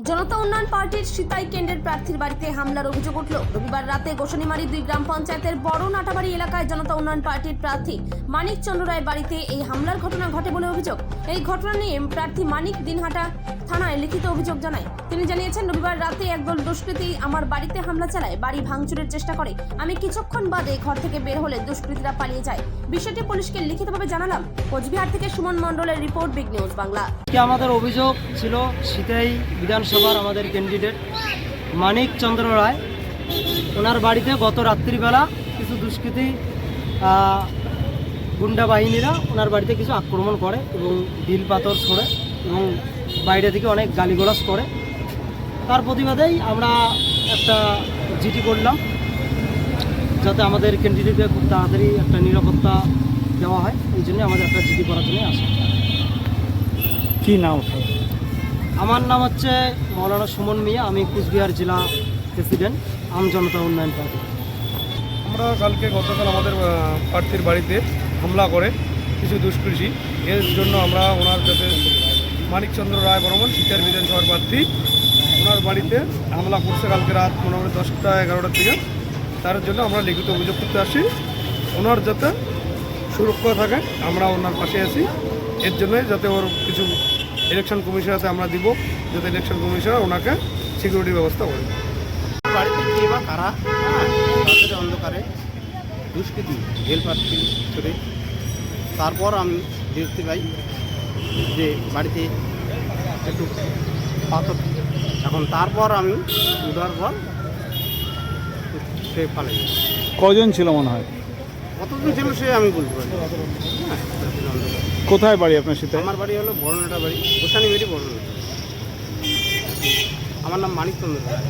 জনতা উন্নয়ন পার্টির সিতাই কেন্দ্রের প্রার্থীর বাড়িতে হামলার অভিযোগ উঠল। রবিবার রাতে গোসানিমারি ২ গ্রাম পঞ্চায়েতের বড় নাটাবাড়ি এলাকায় জনতা উন্নয়ন পার্টির প্রার্থী মানিক চন্দ্র রায়ের বাড়িতে এই হামলার ঘটনা ঘটে বলে অভিযোগ। এই ঘটনা নিয়ে প্রার্থী মানিক দিনহাটা থানায় লিখিত অভিযোগ জানায়। তিনি জানিয়েছেন, রবিবার রাতে একদল দুষ্কৃতী আমার বাড়িতে হামলা চালায়, বাড়ি ভাঙচুরের চেষ্টা করে। আমি কিছুক্ষণ বাদে ঘর থেকে বের হলে দুষ্কৃতীরা পালিয়ে যায়। বিষয়টি পুলিশকে লিখিতভাবে জানালাম। কোচবিহার থেকে সুমন মণ্ডলের রিপোর্ট, বিগ নিউজ বাংলা। আমাদের অভিযোগ ছিল সিতাই বিধানসভার আমাদের ক্যান্ডিডেট মানিক চন্দ্র রায়, ওনার বাড়িতে গত রাত্রিবেলা কিছু দুষ্কৃতী গুন্ডা বাহিনীরা ওনার বাড়িতে কিছু আক্রমণ করে এবং ঢিল পাথর ছোড়ে এবং বাইরে থেকে অনেক গালিগালাজ করে। তার প্রতিবাদেই আমরা একটা জিডি করলাম, যাতে আমাদের ক্যান্ডিডেটকে খুব তাড়াতাড়ি একটা নিরাপত্তা দেওয়া হয়। এই জন্য আমাদের একটা জিডি করার জন্য আসা। কি নাম? আমার নাম হচ্ছে মৌলানা সুমন মিয়া, আমি কুচবিহার জেলা প্রেসিডেন্ট আম জনতা উন্নয়ন পার্টি। আমরা গতকাল আমাদের প্রার্থীর বাড়িতে হামলা করে কিছু দুষ্কৃতী, এর জন্য আমরা ওনার যাতে মানিকচন্দ্র রায় বর্মন সিতাই বিধানসভার প্রার্থী, ওনার বাড়িতে হামলা করছে কালকে রাত মোটামুটি 10টা-11টার দিকে। তার জন্য আমরা লিখিত অভিযোগ করতে আসি, ওনার যাতে সুরক্ষা থাকে, আমরা ওনার পাশে আছি। এর জন্যই যাতে ওর কিছু ইলেকশন কমিশন আছে আমরা দিব, যাতে ইলেকশন কমিশনার ওনাকে সিকিউরিটি ব্যবস্থা করে। বাড়িতে কে বা কারা রাতের অন্ধকারে দুষ্কৃতি ঢেল পাচ্ছি ছুটে, তারপর আমি দেখতে পাই যে বাড়িতে একটু পাথর, এখন তারপর আমি উঠার পর সে পালে। কজন ছিল মনে হয়? কতদিন ছিল সে আমি বলতে পারি। হ্যাঁ, কোথায় বাড়ি আপনার সাথে? আমার বাড়ি হলো বড়নাটা বাড়ি, গোসানিমারি বড়নাটা। আমার নাম মানিক চন্দ্র রায়।